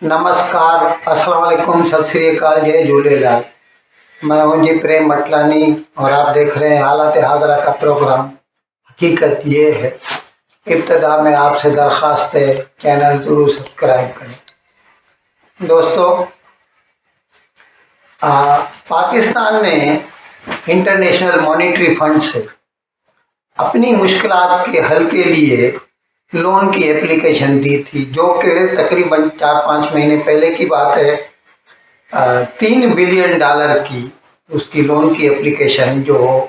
नमस्कार, अस्सलाम वालेकुम, सत श्री अकाल, जय झूलेलाल। मैं हूं जी प्रेम मटलानी और आप देख रहे हैं हालत हाजरा का प्रोग्राम। हकीकत ये है, इब्तदा में आपसे दरख्वास्त है, चैनल जरूर सब्सक्राइब करें। दोस्तों, पाकिस्तान ने इंटरनेशनल मॉनेटरी फंड से अपनी मुश्किलात के हल के लिए लोन की एप्लीकेशन दी थी, जो कि तकरीबन 4-5 महीने पहले की बात है। $3 बिलियन की उसकी लोन की एप्लीकेशन, जो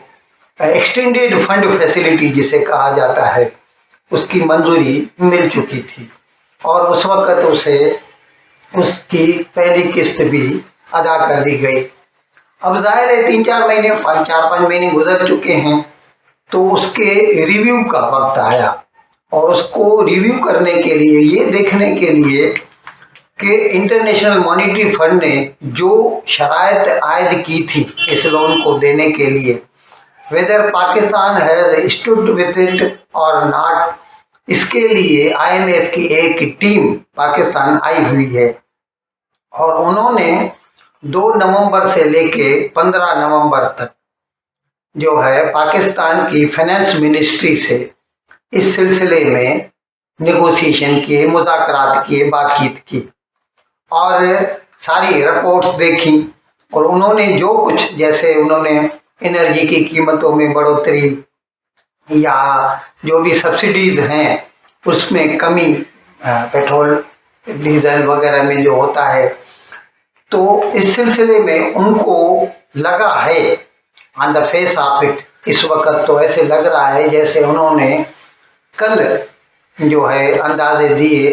एक्सटेंडेड फंड फैसिलिटी जिसे कहा जाता है, उसकी मंजूरी मिल चुकी थी और उस वक्त उसे उसकी पहली किस्त भी अदा कर दी गई। अब जाहिर है 3-4 महीने 4-5 महीने गुजर चुके हैं, तो उसके रिव्यू का वक्त आया और उसको रिव्यू करने के लिए, ये देखने के लिए कि इंटरनेशनल मॉनेटरी फंड ने जो शराइत आयद की थी इस लोन को देने के लिए, whether Pakistan has stood with it और नॉट, इसके लिए IMF की एक टीम पाकिस्तान आई हुई है और उन्होंने 2 नवंबर से लेके 15 नवंबर तक जो है पाकिस्तान की फाइनेंस मिनिस्ट्री से इस सिलसिले में नेगोशिएशन किए, मुज़ाकरात किए, बातचीत की और सारी रिपोर्ट्स देखी। और उन्होंने जो कुछ, जैसे उन्होंने एनर्जी की कीमतों में बढ़ोतरी या जो भी सब्सिडीज हैं उसमें कमी, पेट्रोल डीजल वगैरह में जो होता है, तो इस सिलसिले में उनको लगा है, on the face of it इस वक्त तो ऐसे लग रहा है जैसे उन्होंने कल जो है अंदाजे दिए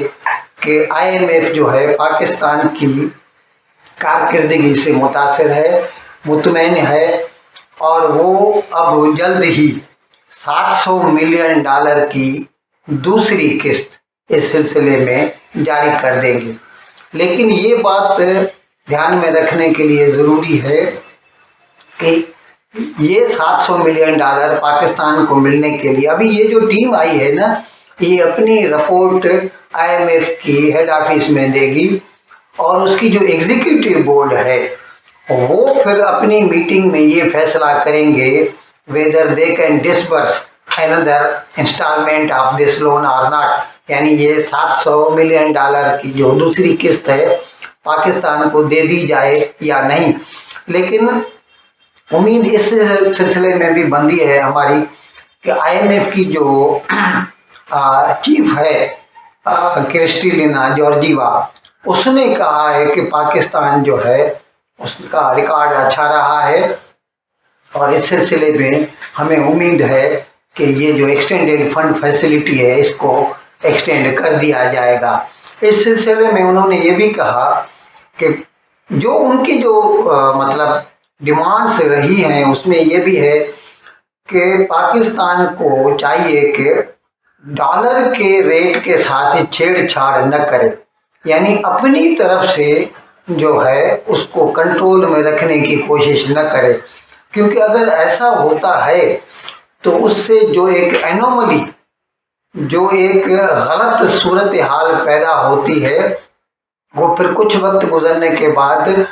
कि IMF जो है पाकिस्तान की कारकर्दगी से मुतासिर है, मुतमईन है और वो अब जल्द ही $700 मिलियन की दूसरी किस्त इस सिलसिले में जारी कर देंगे। लेकिन ये बात ध्यान में रखने के लिए ज़रूरी है कि ये $700 मिलियन पाकिस्तान को मिलने के लिए, अभी ये जो टीम आई है ना, ये अपनी रिपोर्ट IMF की हेड ऑफिस में देगी और उसकी जो एग्जीक्यूटिव बोर्ड है वो फिर अपनी मीटिंग में ये फैसला करेंगे whether they can disburse another instalment of this loan और नॉट, यानी ये $700 मिलियन की जो दूसरी किस्त है पाकिस्तान को दे दी जाए या नहीं। लेकिन उम्मीद इस सिलसिले में भी बंधी है हमारी कि IMF की जो चीफ है क्रिस्टलिना जॉर्जीवा, उसने कहा है कि पाकिस्तान जो है उसका रिकॉर्ड अच्छा रहा है और इस सिलसिले में हमें उम्मीद है कि ये जो एक्सटेंडेड फंड फैसिलिटी है इसको एक्सटेंड कर दिया जाएगा। इस सिलसिले में उन्होंने ये भी कहा कि जो उनकी जो मतलब डिमांड्स रही हैं उसमें ये भी है कि पाकिस्तान को चाहिए कि डॉलर के रेट के साथ छेड़छाड़ न करे, यानी अपनी तरफ से जो है उसको कंट्रोल में रखने की कोशिश न करे, क्योंकि अगर ऐसा होता है तो उससे जो एक एनोमली, जो एक गलत सूरत हाल पैदा होती है, वो फिर कुछ वक्त गुजरने के बाद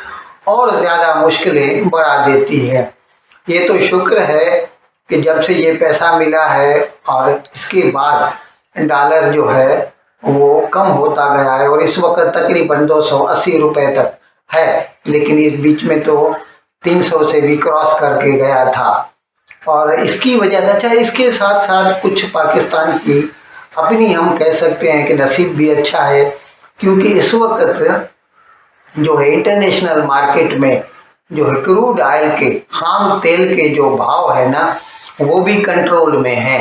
और ज़्यादा मुश्किलें बढ़ा देती है। ये तो शुक्र है कि जब से ये पैसा मिला है और इसके बाद डॉलर जो है वो कम होता गया है और इस वक्त तकरीबन 280 रुपये तक है, लेकिन इस बीच में तो 300 से भी क्रॉस करके गया था। और इसकी वजह से, अच्छा, इसके साथ साथ कुछ पाकिस्तान की अपनी, हम कह सकते हैं कि नसीब भी अच्छा है, क्योंकि इस वक्त जो है इंटरनेशनल मार्केट में जो है क्रूड ऑयल के, खाम तेल के जो भाव है ना, वो भी कंट्रोल में है।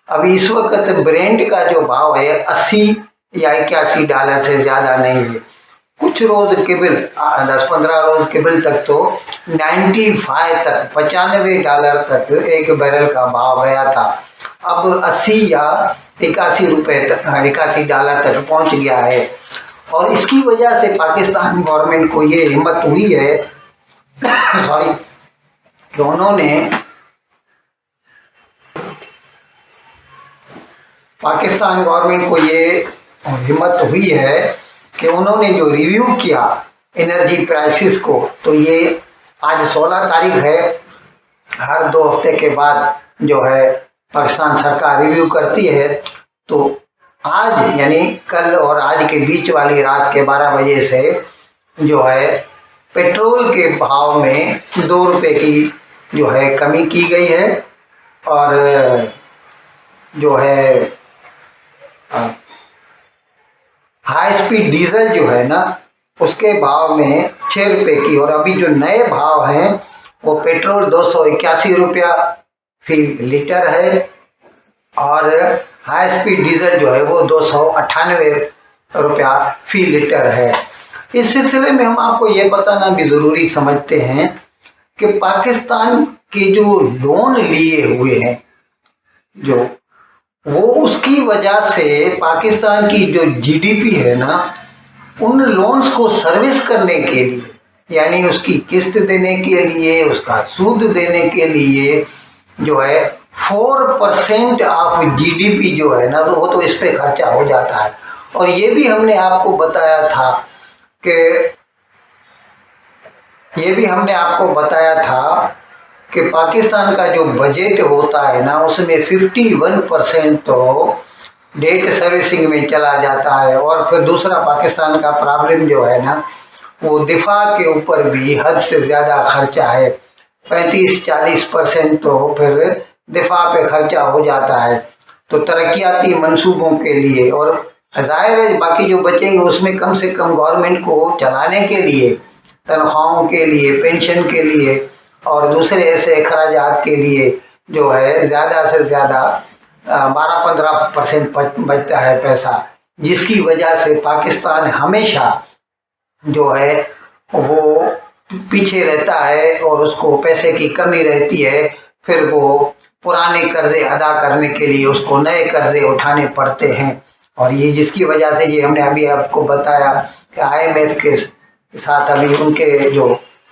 अभी इस वक्त ब्रेंट का जो भाव है 80 या $81 से ज़्यादा नहीं है। कुछ रोज़ केबल 10-15 रोज़ केबल तक तो 95 तक, $95 तक एक बैरल का भाव गया था। अब 80 या 81 रुपये तक, $81 तक पहुंच गया है। और इसकी वजह से पाकिस्तान गवर्नमेंट को ये हिम्मत हुई है सॉरी, कि उन्होंने पाकिस्तान गवर्नमेंट को ये हिम्मत हुई है कि उन्होंने जो रिव्यू किया एनर्जी प्राइसेस को, तो ये आज 16 तारीख है, हर 2 हफ्ते के बाद जो है पाकिस्तान सरकार रिव्यू करती है। तो आज यानी कल और आज के बीच वाली रात के 12 बजे से जो है पेट्रोल के भाव में 2 रुपये की जो है कमी की गई है, और जो है हाई स्पीड डीजल जो है ना उसके भाव में 6 रुपये की, और अभी जो नए भाव हैं वो पेट्रोल 281 रुपया फी लीटर है, और हाई स्पीड डीजल जो है वो 298 रुपया फी लीटर है। इस सिलसिले में हम आपको ये बताना भी ज़रूरी समझते हैं कि पाकिस्तान के जो लोन लिए हुए हैं जो, वो उसकी वजह से पाकिस्तान की जो जीडीपी है ना, उन लोन्स को सर्विस करने के लिए, यानी उसकी किस्त देने के लिए, उसका सूद देने के लिए जो है 4% ऑफ जीडीपी जो है ना, वो तो इस पे खर्चा हो जाता है। और ये भी हमने आपको बताया था कि पाकिस्तान का जो बजट होता है ना, उसमें 51% तो डेट सर्विसिंग में चला जाता है, और फिर दूसरा पाकिस्तान का प्रॉब्लम जो है ना, वो दिफा के ऊपर भी हद से ज़्यादा खर्चा है। 35-40% तो फिर दिफा पे खर्चा हो जाता है। तो तरक्याती मंसूबों के लिए, और ज़ाहिर है बाकी जो बचेंगे उसमें कम से कम गवर्नमेंट को चलाने के लिए, तनख्वाहों के लिए, पेंशन के लिए और दूसरे ऐसे अखराजात के लिए जो है ज़्यादा से ज़्यादा 12-15% बचता है पैसा, जिसकी वजह से पाकिस्तान हमेशा जो है वो पीछे रहता है और उसको पैसे की कमी रहती है। फिर वो पुराने कर्जे अदा करने के लिए उसको नए कर्जे उठाने पड़ते हैं, और ये जिसकी वजह से ये हमने अभी आपको बताया कि IMF के साथ अभी उनके जो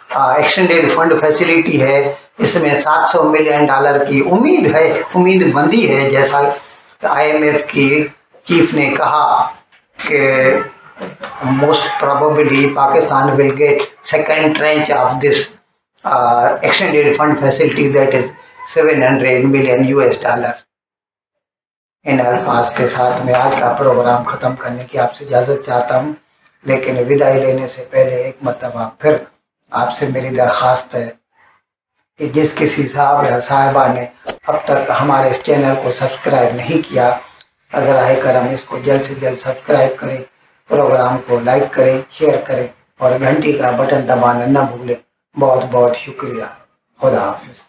एक्सटेंडेड फंड फैसिलिटी है, इसमें $700 मिलियन की उम्मीदबंदी है, जैसा IMF की चीफ ने कहा कि most probably Pakistan will get second tranche of this extended fund facility, that is $700 million। इन अल्फाज के साथ मैं आज का प्रोग्राम ख़त्म करने की आपसे इजाज़त चाहता हूँ, लेकिन विदाई लेने से पहले एक मरतबा फिर आपसे मेरी दरख्वास्त है कि जिस किसी साहब या साहिबा ने अब तक हमारे इस चैनल को सब्सक्राइब नहीं किया, ज़राए करम इसको जल्द से जल्द सब्सक्राइब करें, प्रोग्राम को लाइक करें, शेयर करें और घंटी का बटन दबाना न भूलें। बहुत बहुत शुक्रिया। खुदा हाफिज़।